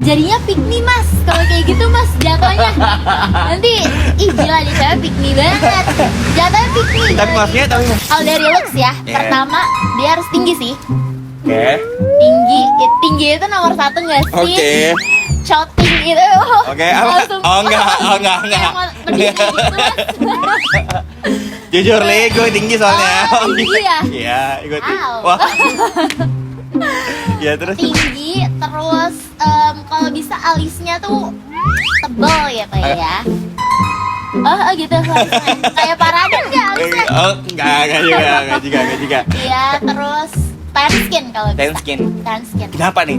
Jadinya pick me mas, kalau kayak gitu mas jatuhnya nanti gila nih cewek pick me banget, jatuhnya pick me. Tapi maksudnya kalau dari looks ya, pertama dia harus tinggi sih. Oke. Tinggi itu nomor satu nggak sih? Oke. Shouting itu Oke, apa? langsung Enggak. kayak mau berdiri gitu mas. Jujur Li, gue tinggi soalnya. Oh, tinggi ya? Iya, ikut. Wow. Wah. Ya terus. Tinggi, terus kalau bisa alisnya tuh tebal gitu ya. Oh gitu alisnya. Kayak Paraden nggak alisnya? Oh, enggak juga. Iya, terus tan skin kalau Tan bisa. skin. Tan skin. Kenapa nih?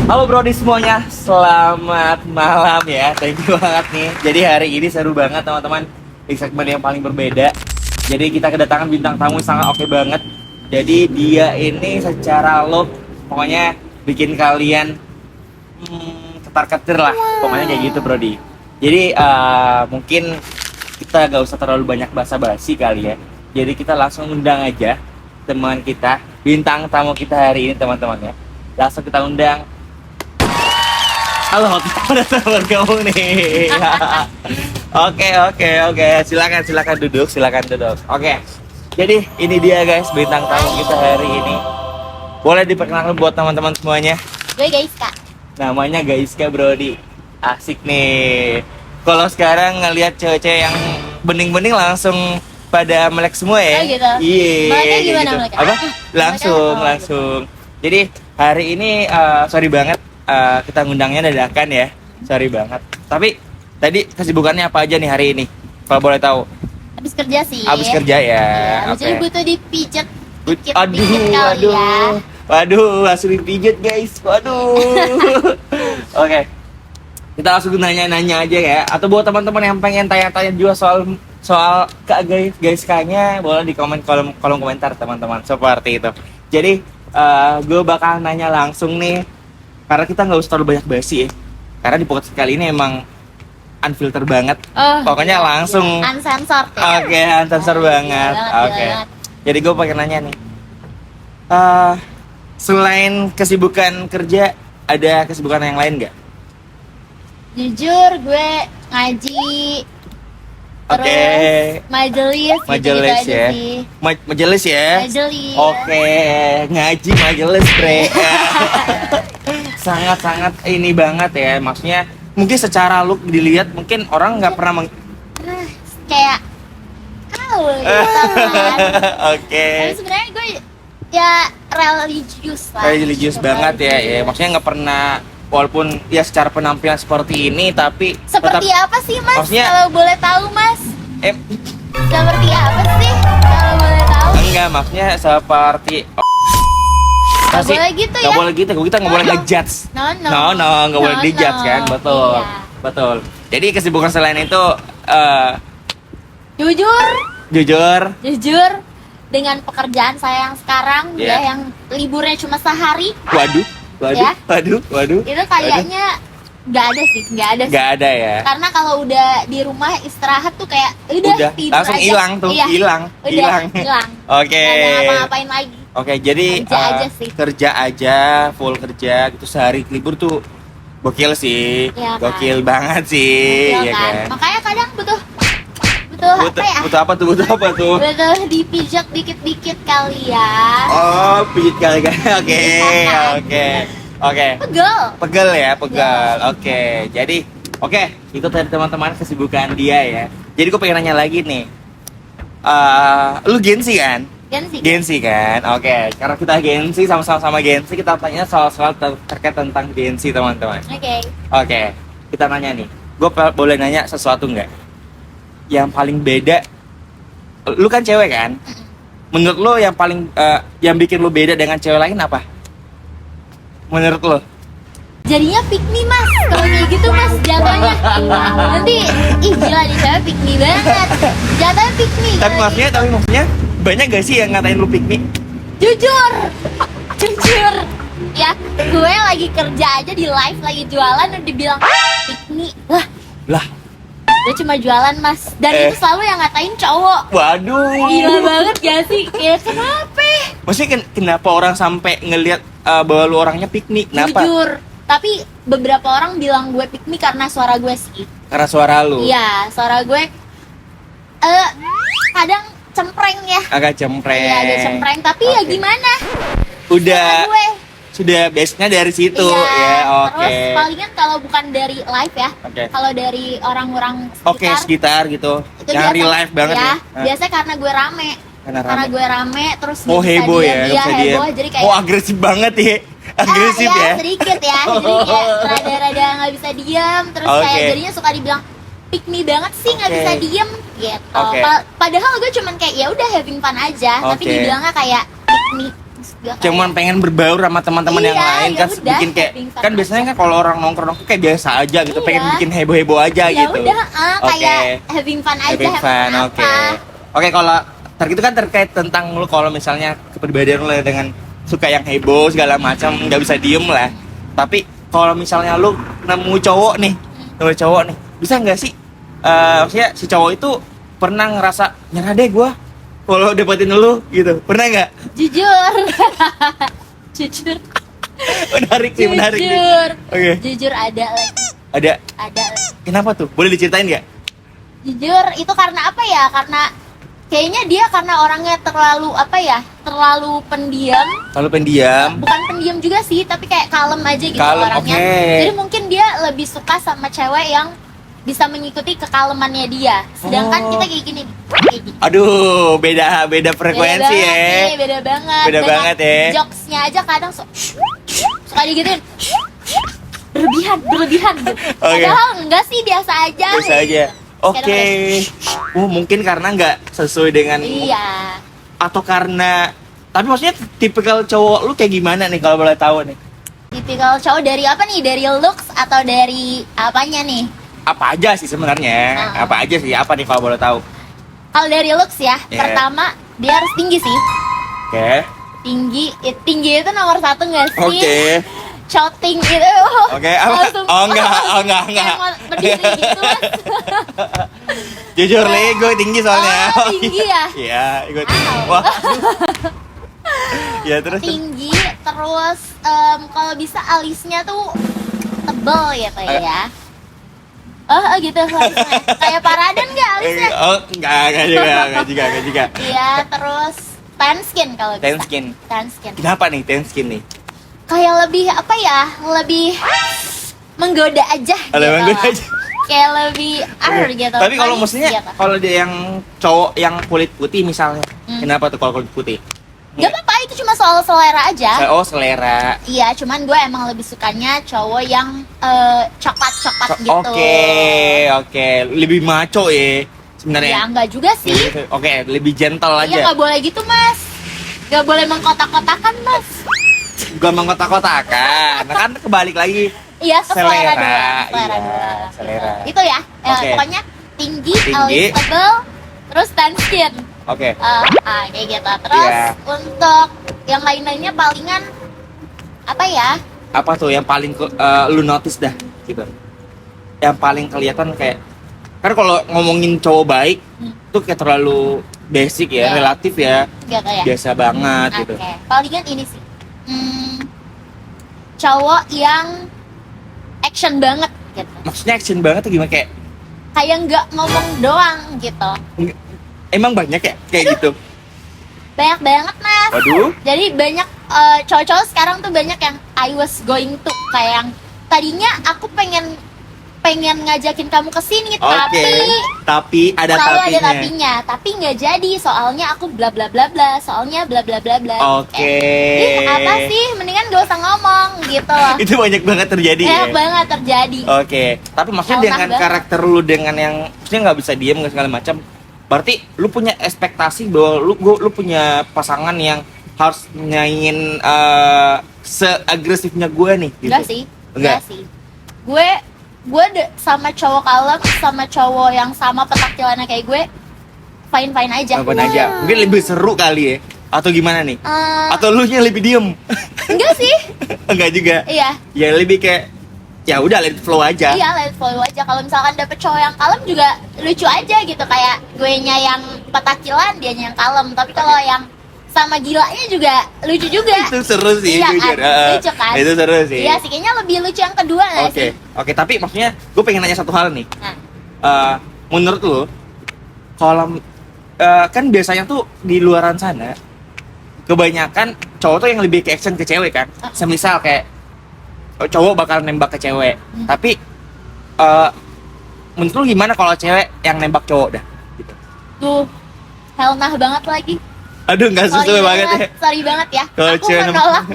Halo Brodi semuanya, selamat malam ya. Thank you banget nih. Jadi hari ini seru banget teman-teman, di segmen yang paling berbeda. Jadi kita kedatangan bintang tamu yang sangat oke banget. Jadi dia ini secara look pokoknya bikin kalian ketar-ketir lah. Pokoknya kayak gitu Brodi. Jadi mungkin kita gak usah terlalu banyak basa-basi kali ya. Jadi kita langsung undang aja teman kita, bintang tamu kita hari ini teman-teman ya. Langsung kita undang. Halo, udah bergabung nih. Oke. Silakan duduk. Oke. Jadi ini dia guys bintang tamu kita hari ini. Boleh diperkenalkan buat teman-teman semuanya. Gue guys kak. Namanya Gaiska Brodi. Asik nih. Kalau sekarang ngelihat cewek-cewek yang bening-bening langsung pada melek semua ya. Oh gitu. Iya. Meleknya gimana gitu. meleknya? Apa? Langsung. Jadi hari ini sorry banget kita ngundangnya dadakan ya. Sorry banget. Tapi tadi kesibukannya apa aja nih hari ini? Kalau boleh tahu. Habis kerja sih. Habis kerja ya. Iya, jadi butuh dipijet dikit Aduh. kali ya. Waduh, langsung dipijit guys. Waduh. Oke. Kita langsung nanya-nanya aja ya. Atau buat teman-teman yang pengen tanya-tanya juga soal Kak Gaiskanya, boleh di kolom komentar teman-teman. Seperti itu. Jadi gue bakal nanya langsung nih, karena kita nggak usah terlalu banyak basi ya. Karena di podcast kali ini emang unfilter banget. Pokoknya langsung uncensored ya. Oke, uncensored banget. Oke. Jadi gue pengen nanya nih. Selain kesibukan kerja, ada kesibukan yang lain nggak? Jujur gue ngaji. Oke. Terus majelis Majelis ya. Majelis ya. Majelis. Oke, ngaji majelis, Bre. Sangat-sangat ini banget ya. Maksudnya mungkin secara look dilihat mungkin orang nggak pernah kayak gitu kan. Oke. Tapi sebenarnya gue ya religius lah. Religius banget ya. Ya, maksudnya nggak pernah, walaupun ya secara penampilan seperti ini tapi Seperti tetap, apa sih mas? maksudnya- Kalau boleh tahu mas? Seperti apa sih? Kalau boleh tahu? enggak, maksudnya seperti Gak boleh gitu ya? Gak boleh gitu, kita nggak boleh ngejudge. No, Nggak boleh dijudge kan, betul, Iya. betul. Jadi kesibukan selain itu, jujur, dengan pekerjaan saya yang sekarang Iya. ya, yang liburnya cuma sehari, waduh, Ya. itu itu kayaknya nggak ada sih. nggak ada ya. Karena kalau udah di rumah istirahat tuh kayak udah tidur langsung aja. hilang tuh, Iya, hilang. hilang. Oke. Nggak ada ngapa-ngapain lagi. Oke, jadi Kerja aja sih. kerja aja, full kerja gitu sehari libur tuh gokil sih, Iya kan? gokil banget sih, Iya ya kan? kan. Makanya kadang butuh apa ya? Butuh apa tuh? Butuh dipijat dikit-dikit kali ya. Oh, pijit kali kan? Oke, Bisa kan? oke. Pegel. Pegel. Oke, jadi itu tadi teman-teman kesibukan dia ya. Jadi gue pengen nanya lagi nih. Lu Gensi kan? Gensi kan? Oke, karena kita Gensi, sama-sama Gensi, kita tanya soal-soal terkait tentang Gensi teman-teman. Oke, kita nanya nih. Gue boleh nanya sesuatu nggak? Yang paling beda, lu kan cewek kan? Menurut lu yang paling yang bikin lu beda dengan cewek lain apa? Menurut lu? Jadinya pick me mas, kalau kayak gitu mas jatuhnya nanti gila nih cewek pick me banget, jatuhnya pick me. Tapi maksudnya banyak gak sih yang ngatain lu pick me? Jujur Ya, gue lagi kerja aja di live, lagi jualan udah dibilang piknik. Lah, Gue cuma jualan mas. Dan itu selalu yang ngatain cowok. waduh. Gila banget gak sih? Ya kenapa? Maksudnya kenapa orang sampai ngelihat bahwa lu orangnya piknik? Kenapa? Jujur. Tapi beberapa orang bilang gue piknik karena suara gue sih. Karena suara lu. Iya, suara gue kadang cempreng ya. Agak cempreng. Iya, agak cempreng. Tapi ya Oke. gimana? Udah. Suara gue. Sudah base-nya dari situ Iya, ya. Oke. Terus palingan kalau bukan dari live ya, Oke. kalau dari orang-orang Oke, sekitar gitu. itu Yang real life banget ya. Biasanya karena gue rame. Karena Karena gue rame terus Oh, nggak bisa heboh diem. ya, nggak Iya, bisa diem. heboh jadi kayak Oh, agresif banget ya. Agresif ya, ya. sedikit ya. Jadi kayak rada-rada nggak bisa diam, terus Oke. kayak jadinya suka dibilang pick me banget sih nggak Oke. bisa diem gitu. Oke. Padahal gue cuman kayak ya udah having fun aja, tapi Oke. dibilangnya kayak pick me. Maksud gue kayak, Cuman pengen berbaur sama teman-teman yang Iya, lain ya kan udah, bikin kayak having fun kan biasanya kan kalau orang nongkrong kayak biasa aja gitu, Iya. pengen bikin heboh-heboh aja ya gitu. udah Oke. kayak having fun aja, Having fun, apa. oke. Oke, kalau itu kan terkait tentang lu kalau misalnya kepribadian lu dengan suka yang heboh segala macam, nggak bisa diem lah. Tapi kalau misalnya lu nemu cowok nih, bisa nggak sih? Maksudnya si cowok itu pernah ngerasa nyerah deh gua kalau dapetin lu gitu, pernah nggak? Jujur. Jujur. Menarik sih, menarik sih. Jujur. Oke. Jujur ada lagi. Ada. Ada lagi. Kenapa tuh? Boleh diceritain nggak? Jujur itu karena apa ya? Karena kayaknya dia karena orangnya terlalu apa ya? Terlalu pendiam. Kalau pendiam. Bukan pendiam juga sih, tapi kayak kalem aja gitu Kalem, orangnya. oke. Jadi mungkin dia lebih suka sama cewek yang bisa mengikuti kekalemannya dia. Sedangkan Oh. kita kayak gini nih. Kayak gini. Aduh, beda frekuensi Beda ya. banget nih, beda banget. Beda Dengan banget ya. Jokesnya aja kadang suka digituin. Berlebihan gitu. Oke. Padahal enggak sih, biasa aja. Biasa aja. Oke. Mungkin karena nggak sesuai dengan Iya. atau karena tapi maksudnya tipikal cowok lu kayak gimana nih kalau boleh tahu nih? Tipikal cowok dari apa nih? Dari looks atau dari apanya nih? Apa aja sih sebenarnya? Ah. Apa aja sih? Apa nih kalau boleh tahu? Kalau dari looks ya, Iya. pertama dia harus tinggi sih. Oke. Tinggi itu nomor satu nggak sih? Oke. Shouting itu. Oke, apa? langsung- Oh, enggak. Kayak mau berdiri gitu mas. Jujur nih, gue tinggi soalnya. Oh, tinggi ya? Iya, gue tinggi. Wow. Wah. Ya terus. Tinggi, terus kalau bisa alisnya tuh tebel gitu ya. Oh gitu harusnya. Kayak Paraden nggak alisnya? Oh, enggak juga. Iya, terus tan skin kalau bisa. Tan skin. Tan skin. Kenapa nih tan skin nih? Kayak lebih apa ya? Lebih menggoda aja. Ada gitu mangga lah. aja. Kayak lebih gitu. Tapi kalau Manis maksudnya gitu. kalau dia yang cowok yang kulit putih misalnya, kenapa tuh kalau kulit putih? Gak apa-apa, itu cuma soal selera aja. Oh, selera. Iya, cuman gue emang lebih sukanya cowok yang coklat-coklat gitu. Oke. Lebih maco ya Ya sebenarnya. enggak juga sih. Oke, lebih gentle Iya aja. nggak boleh gitu mas. Nggak boleh mengkotak-kotakan mas. Gak mengkotak-kotakan. Nah, kan kebalik lagi. Iya ke selera Selera, doang. Selera iya, doang. selera. Itu ya. Oke. Pokoknya tinggi, Tinggi. alis tebel, terus tan skin. Oke. Kayak gitu. Terus Iya. untuk yang lain-lainnya palingan apa ya? Apa tuh yang paling lu notice dah gitu? Yang paling kelihatan kayak kan kalau ngomongin cowok baik tuh kayak terlalu basic ya, Iya. relatif ya. Gitu ya. Biasa banget Oke. gitu. Palingan ini sih. Cowok yang action banget gitu. Maksudnya action banget tuh gimana kayak Kayak nggak ngomong doang gitu. emang banyak ya kayak gitu. Banyak banget mas. Waduh. Jadi banyak cowok-cowok sekarang tuh banyak yang I was going to, kayak yang tadinya aku pengen ngajakin kamu ke sini Oke. Tapi ada selalu tapinya. ada tapinya, tapi nggak jadi soalnya aku bla bla bla bla, soalnya bla bla bla bla. Oke. Ih, apa sih? Mendingan gak usah ngomong gitu loh. Itu banyak banget terjadi Banyak ya. banget terjadi. Oke, tapi maksudnya Elmah dengan banget. karakter lu dengan yang maksudnya nggak bisa diem nggak segala macam, berarti lu punya ekspektasi bahwa lu punya pasangan yang harus nyaingin seagresifnya gue nih. Gitu. Enggak sih. Enggak. Sih. Gue sama cowok kalem, sama cowok yang sama petaktilannya kayak gue, fine aja. Apa aja? Mungkin lebih seru kali ya. Atau gimana nih? Eh, Atau lu nya lebih diem? enggak sih. Enggak juga. Iya. Ya lebih kayak ya udah let it flow aja. Iya, let it flow aja. Kalau misalkan dapet cowok yang kalem juga lucu aja gitu. Kayak gue nya yang petakilan, dianya yang kalem. Tapi kalau yang sama gilanya juga lucu juga. Itu seru sih, Iya jujur. kan? Lucu kan? Itu seru sih. Iya sih, kayaknya lebih lucu yang kedua nggak Oke, sih? oke. Tapi maksudnya gue pengen nanya satu hal nih. Nah, Menurut lu, kalau kan biasanya tuh di luaran sana kebanyakan cowok tuh yang lebih ke action ke cewek kan. Semisal kayak cowok bakal nembak ke cewek, tapi menurut lu gimana kalau cewek yang nembak cowok dah? Gitu. tuh Helnah banget lagi. Aduh, nggak sesuai banget ya. Sorry banget ya. Kalau Aku cewek menolak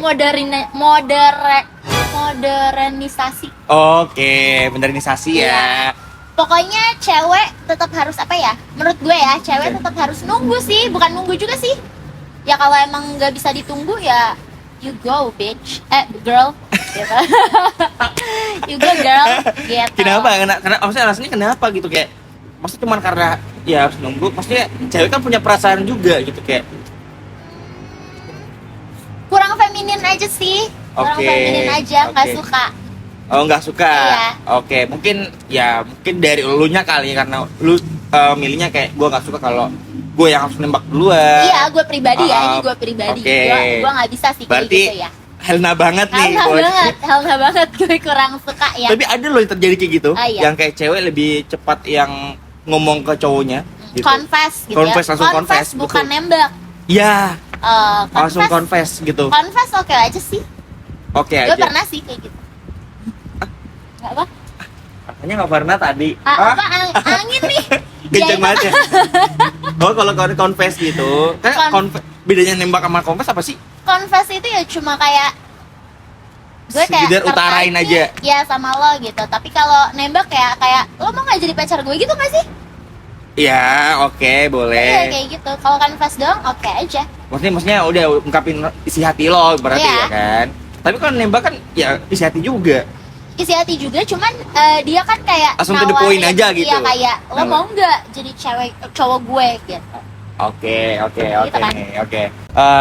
modernisasi. Oke, modernisasi ya. Iya. Pokoknya cewek tetap harus apa ya? Menurut gue ya, cewek tetap harus nunggu sih, bukan nunggu juga sih. Ya kalau emang nggak bisa ditunggu ya you go bitch, girl. Gitu. You go girl. Gitu. Kenapa? Karena maksudnya alasannya kenapa gitu kayak? Maksudnya cuma karena ya harus nunggu. Maksudnya cewek kan punya perasaan juga gitu kayak. Kurang feminin aja sih. Kurang Oke, feminin aja, nggak oke. suka. Oh, nggak suka. Iya. Oke, mungkin dari elunya kali karena lu milihnya kayak gue nggak suka kalau gue yang harus nembak duluan. Iya, gue pribadi ya, ini gue pribadi. Oke. Gue nggak bisa sih kayak Berarti gitu ya. Helna banget nih. Helna banget, gue kurang suka ya. Tapi ada loh yang terjadi kayak gitu, Iya. yang kayak cewek lebih cepat yang ngomong ke cowoknya. Gitu. Confess gitu Confess, ya. langsung confess, bukan betul. nembak. Ya, langsung Confess, confess gitu. confess oke aja sih. Oke Gue aja. pernah sih kayak gitu. Gak apa? Katanya nggak pernah tadi. Apa angin nih? Kenceng Dia banget itu- ya. Oh, kalau confess gitu, kan bedanya nembak sama confess apa sih? Confess itu ya cuma kayak gue kayak Sekedar utarain tertarik nih, aja. ya sama lo gitu. Tapi kalau nembak ya kayak lo mau nggak jadi pacar gue gitu nggak sih? Ya, oke, Iya boleh. kayak gitu. Kalau confess doang oke aja. Maksudnya udah ungkapin isi hati lo berarti Iya. ya kan. Tapi kalau nembak kan ya isi hati juga. Isi hati juga, cuman dia kan kayak Langsung to the point aja gitu. Iya kayak lo mau nggak jadi cowok gue gitu. Oke, Gitu kan. oke.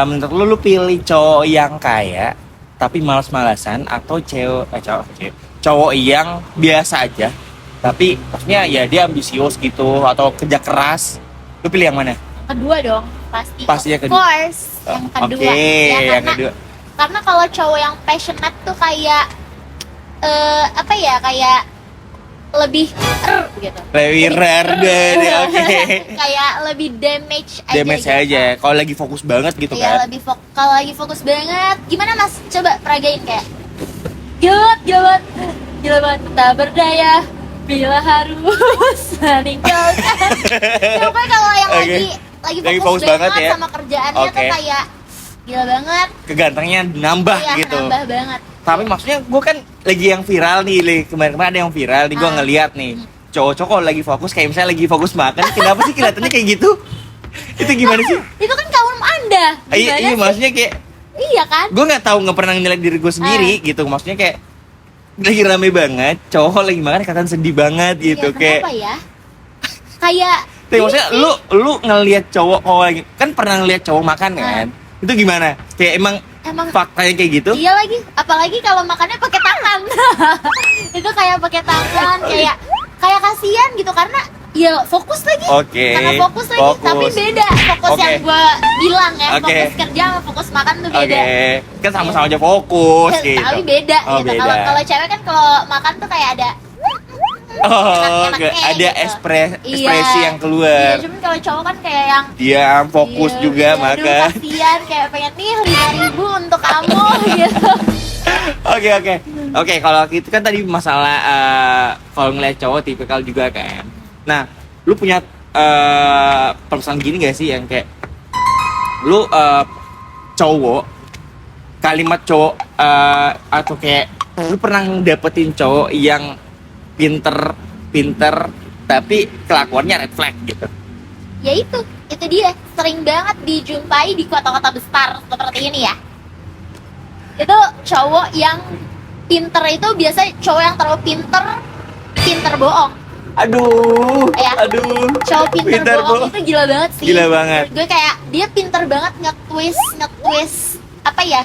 Menurut lu pilih cowok yang kaya tapi malas-malasan atau cowok yang biasa aja tapi maksudnya ya dia ambisius gitu atau kerja keras? Lu pilih yang mana? Kedua dong pasti. Pasti yang Of kedua. course, yang kedua. Oke, Ya, yang kedua. Karena kalau cowok yang passionate tuh kayak apa ya, kayak lebih gitu. Lebih rare dari oke. Kayak lebih damage aja. Damage gitu. aja. Kalau lagi fokus banget gitu Iya, kan. lebih kalau lagi fokus banget. Gimana Mas? Coba peragain kayak gila banget, tak berdaya bila harus meninggalkan. Pokoknya kalau yang Oke. lagi fokus banget ya. sama kerjaannya tuh Oke. kayak gila banget. Kegantengnya nambah Iya, gitu. nambah banget. Tapi maksudnya gue kan lagi yang viral nih, kemarin-kemarin ada yang viral nih, gue ngeliat nih cowok-cowok kalau lagi fokus kayak misalnya lagi fokus makan, kenapa sih kelihatannya kayak gitu? Itu gimana sih? Itu kan kaum Anda. Iya, Gimana sih? maksudnya kayak Iya kan? gue nggak tahu, nggak pernah nilai diri gue sendiri gitu, maksudnya kayak lagi rame banget, cowok lagi makan kelihatan sedih banget gitu, Iya, kayak. kenapa ya? Kayak Tapi maksudnya lu ngelihat cowok kalau lagi kan pernah ngelihat cowok makan kan? Itu gimana? Kayak emang faktanya kayak gitu? Iya lagi, apalagi kalau makannya pakai tangan. Itu kayak pakai tangan, kayak kasihan gitu karena ya fokus lagi. Oke. Karena fokus lagi, tapi beda fokus Oke. yang gue bilang ya, Oke. fokus kerja sama fokus makan tuh Oke, beda. kan sama-sama aja fokus gitu. Tapi beda Oh, gitu. beda. Kalau cewek kan kalau makan tuh kayak ada Oh, enak-enaknya ada gitu. ekspresi Iya. yang keluar. Iya, cuman kalau cowok kan kayak yang Diam, fokus iya, juga aduh, makan. kasihan kayak pengen nih 5.000 untuk kamu gitu. Oke, kalau itu kan tadi masalah kalau ngeliat cowok tipikal juga kan. Nah, lu punya perasaan gini gak sih yang kayak lu cowok, kalimat cowok atau kayak lu pernah dapetin cowok yang pinter tapi kelakuannya red flag gitu? Ya itu dia sering banget dijumpai di kota-kota besar seperti ini ya. Itu cowok yang pinter itu biasa cowok yang terlalu pinter bohong. Aduh, Ya. aduh. Cowok pinter bohong Bu. itu gila banget sih. Gila banget. Menurut gue kayak dia pinter banget nge-twist apa ya?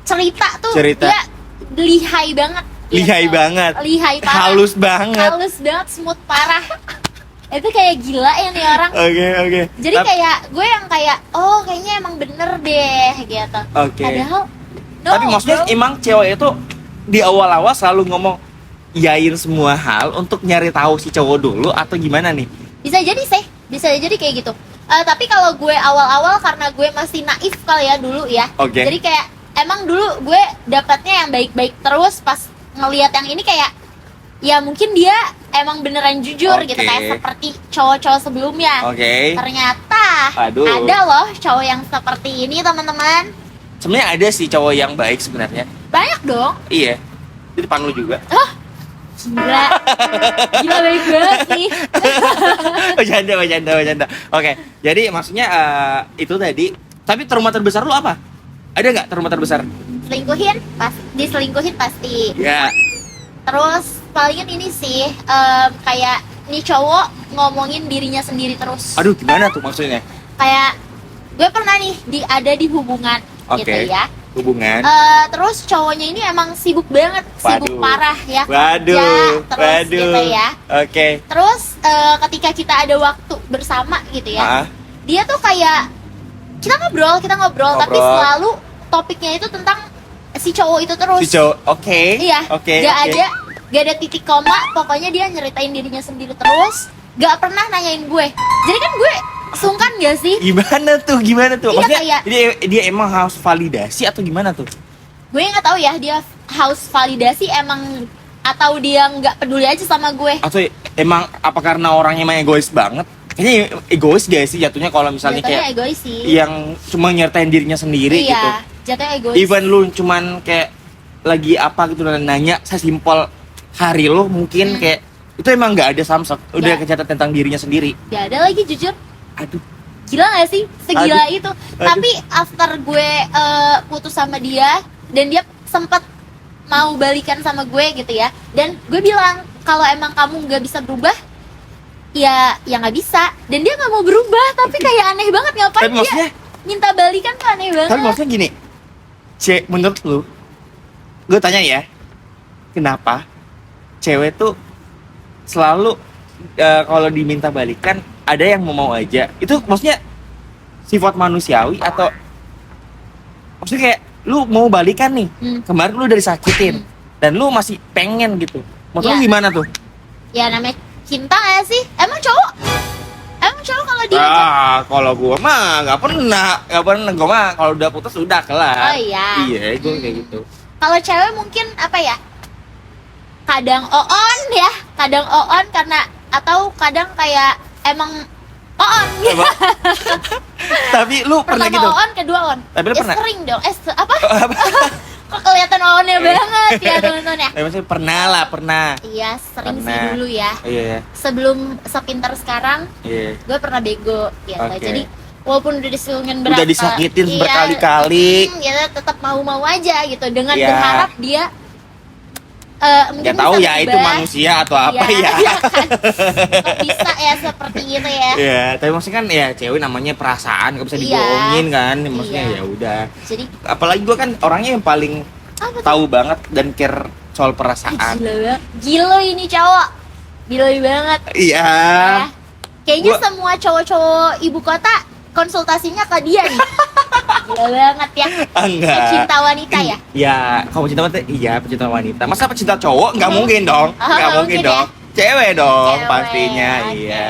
Cerita tuh Cerita. dia lihai banget. Lihai gitu. banget. Lihai parah. Halus banget. Halus banget, smooth parah. Itu kayak gila ya nih orang. Oke. Jadi kayak gue yang kayak oh kayaknya emang bener deh gitu. Oke. Padahal no, Tapi maksudnya bro. emang cewek itu di awal-awal selalu ngomong iyain semua hal untuk nyari tahu si cowok dulu atau gimana nih? Bisa jadi kayak gitu. Tapi kalau gue awal-awal karena gue masih naif kali ya dulu ya. Oke. Jadi kayak emang dulu gue dapatnya yang baik-baik terus pas ngelihat yang ini kayak ya mungkin dia emang beneran jujur Oke. gitu kayak seperti cowok-cowok sebelumnya. Oke. Ternyata Aduh. ada loh cowok yang seperti ini teman-teman. Sebenarnya ada sih cowok yang baik sebenarnya. Banyak dong. Iya. Di depan lu juga. Gila. Gila baik banget sih. Bercanda. Oke. Jadi maksudnya itu tadi. Tapi trauma terbesar lu apa? Ada nggak trauma terbesar? Diselingkuhin pasti. Ya. Terus palingan ini sih kayak nih cowok ngomongin dirinya sendiri terus. Aduh, gimana tuh maksudnya? Kayak gue pernah nih ada di hubungan Oke. gitu ya. Hubungan. Terus cowoknya ini emang sibuk banget, sibuk Waduh. parah ya. Waduh. Kerja, terus Waduh. gitu ya. Oke. Terus ketika kita ada waktu bersama gitu ya, Ah. dia tuh kayak kita ngobrol, tapi Ngobrol. selalu topiknya itu tentang si cowok itu terus. Si cowok. Oke. Iya. Oke. Gak ada titik koma, pokoknya dia nyeritain dirinya sendiri terus, gak pernah nanyain gue. Jadi kan gue sungkan gak sih? Gimana tuh? Iya, Maksudnya kayak- dia emang harus validasi atau gimana tuh? Gue nggak tahu ya dia haus validasi emang atau dia nggak peduli aja sama gue. Atau emang apa karena orangnya emang egois banget? Kayaknya egois gak sih jatuhnya kalau misalnya Jatuhnya kayak egois sih. yang cuma nyertain dirinya sendiri gitu. Iya, jatuhnya egois. Even lu cuman kayak lagi apa gitu dan nanya sesimpel hari lo mungkin kayak itu emang nggak ada samsek udah Ya. kecatat tentang dirinya sendiri. Gak ada lagi jujur. Aduh. Gila gak sih? Segila Aduh. itu. Tapi after gue putus sama dia dan dia sempat mau balikan sama gue gitu ya. Dan gue bilang kalau emang kamu nggak bisa berubah, ya nggak bisa. Dan dia nggak mau berubah. Tapi kayak aneh banget ngapain Tapi maksudnya dia minta balikan tuh aneh banget. tapi maksudnya gini, menurut lu, gue tanya ya, kenapa cewek tuh selalu kalau diminta balikan ada yang mau aja? Itu maksudnya sifat manusiawi atau maksudnya kayak lu mau balikan nih, kemarin lu udah disakitin dan lu masih pengen gitu. Maksud lu Ya. gimana tuh? Ya namanya cinta gak sih? Emang cowok kalau dia Kalau gua mah nggak pernah. Gua mah kalau udah putus udah kelar. Oh, iya. Iya, gua kayak gitu. kalau cewek mungkin apa ya? Kadang on karena atau kadang kayak emang on gitu. Emang? Tapi lu pernah Pertama gitu? on, kedua on. Tapi lu pernah? Sering dong. Apa? Kok kelihatan onnya banget ya teman-teman ya? Tapi maksudnya pernah. Iya, sering sih Pernah. dulu ya. Iya. Sebelum sepintar sekarang, Iya. gue pernah bego gitu. Oke. Jadi walaupun udah diselingkuhin Udah disakitin berkali-kali. ya tetap mau apa gitu dengan Iya. berharap dia mungkin Nggak tahu bisa ya itu berubah. manusia atau apa ya. Iya kan? Kok bisa ya seperti itu ya. Iya, tapi maksudnya kan ya cewek namanya perasaan, nggak bisa Iya. dibohongin kan. Maksudnya Iya. ya udah. Jadi Apalagi gua kan orangnya yang paling apa tuh? tahu banget dan care soal Ih, perasaan. gila banget. Gila ini cowok. Gila banget. Iya. Ya. Kayaknya Gua- semua cowok-cowok ibu kota konsultasinya ke dia nih. Gila banget ya. Enggak. Pecinta wanita ya? Ya, kalau pecinta wanita, iya pecinta wanita. Masa pecinta cowok? Nggak mungkin dong. Oh, Nggak nggak mungkin mungkin dong. Cewek dong, Cewek, pastinya. oke. Iya.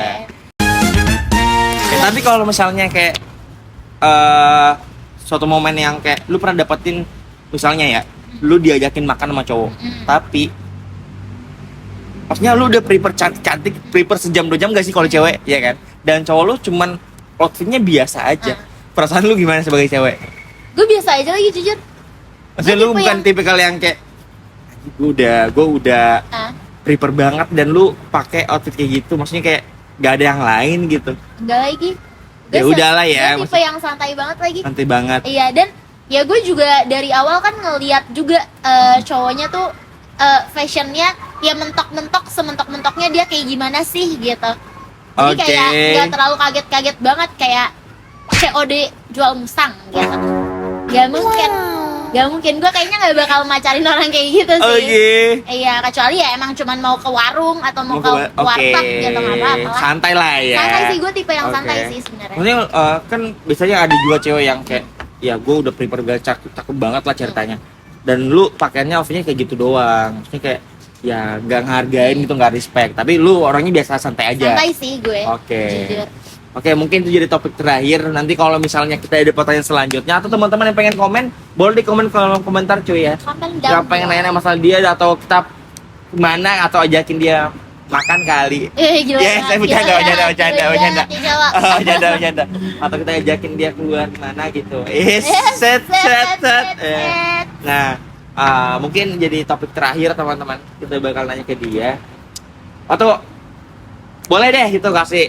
Tapi kalau misalnya kayak suatu momen yang kayak lu pernah dapetin, misalnya ya, lu diajakin makan sama cowok, tapi maksudnya lu udah prepare cantik-cantik, prepare sejam 2 jam gak sih kalau cewek, ya kan? Dan cowok lu cuman outfitnya biasa aja. Perasaan lu gimana sebagai cewek? Gue biasa aja lagi jujur. Maksudnya Gue lu tipe bukan yang- tipikal yang kayak gue udah Ah, prepare banget dan lu pakai outfit kayak gitu, maksudnya kayak gak ada yang lain gitu. enggak lagi. Ya udahlah ya, Gue tipe yang santai banget lagi. Santai banget. Iya, dan ya gue juga dari awal kan ngeliat juga cowoknya tuh fashionnya ya mentok-mentok, sementok-mentoknya dia kayak gimana sih gitu. Jadi Oke. kayak nggak terlalu kaget-kaget banget kayak COD jual musang gitu. Gak mungkin gue kayaknya nggak bakal macarin orang kayak gitu sih. Oke. Iya, kecuali ya emang cuman mau ke warung atau mau ke warteg gitu, nggak apa-apa lah. Santai lah ya. Santai sih, gue tipe yang Oke. santai sih sebenarnya. Maksudnya kan biasanya ada juga cewek yang kayak ya gue udah prepare gak cakep banget lah ceritanya. Dan lu pakaiannya outfitnya kayak gitu doang. Maksudnya kayak ya nggak ngehargain gitu, nggak respect. Tapi lu orangnya biasa santai aja. Santai sih gue. Oke. Jujur. Oke, mungkin itu jadi topik terakhir. Nanti kalau misalnya kita ada pertanyaan selanjutnya atau teman-teman yang pengen komen, boleh di komen kolom komentar cuy ya. Komen Yang pengen nanya masalah dia atau kita kemana atau ajakin dia makan kali. Gila. Yes, saya bercanda. Gila. Bercanda. Atau kita ajakin dia keluar kemana gitu. Set. Nah, mungkin jadi topik terakhir teman-teman. Kita bakal nanya ke dia. Atau boleh deh itu kasih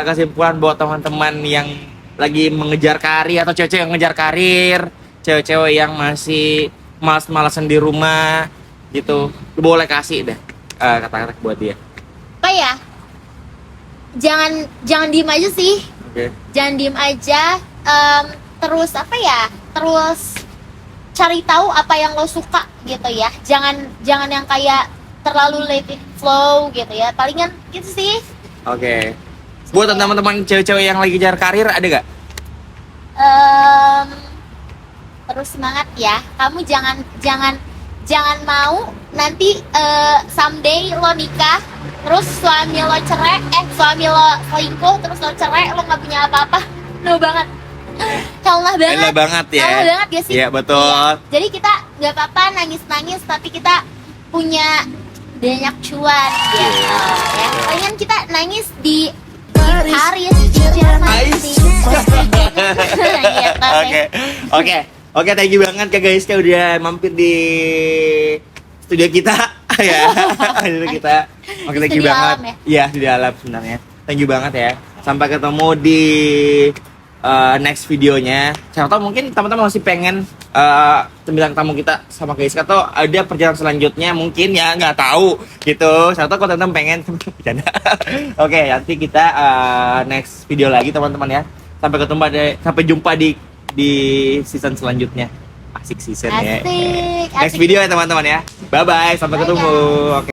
kesimpulan buat teman-teman yang lagi mengejar karir atau cewek-cewek yang ngejar karir, cewek-cewek yang masih malas-malasan di rumah gitu. Lu boleh kasih deh kata-kata buat dia. Apa ya? Jangan diem aja sih. Oke. Jangan diem aja. Terus apa ya? Terus cari tahu apa yang lo suka gitu ya. Jangan yang kayak terlalu let it flow gitu ya. Palingan gitu sih. Oke. Buat teman-teman cewek-cewek yang lagi ngejar karir ada gak? Terus semangat ya. Kamu jangan mau nanti someday lo nikah terus suami lo cerai, suami lo selingkuh terus lo cerai, lo nggak punya apa-apa. No banget. Kalah banget. Elah banget ya. Kalah banget ya sih. Iya betul. Iya. Jadi kita nggak apa-apa nangis-nangis tapi kita punya banyak cuan gitu ya. Palingan kita nangis di Paris, di Jerman, di Oke, thank you banget ya guys, kayak udah mampir di studio kita ya. Studio kita. Oke, thank you Studio banget. alam ya? Iya, studio alam sebenarnya. Thank you banget ya. Sampai ketemu di next videonya. Siapa tahu mungkin teman-teman masih pengen bintang tamu kita sama guys atau ada perjalanan selanjutnya mungkin ya, nggak tahu gitu. Siapa tahu kalau teman-teman pengen bercanda. Oke, nanti kita next video lagi teman-teman ya. Sampai jumpa di season selanjutnya. Asik season ya. Asik. Next video ya teman-teman ya. Bye bye, sampai Bye, ketemu. guys. Oke.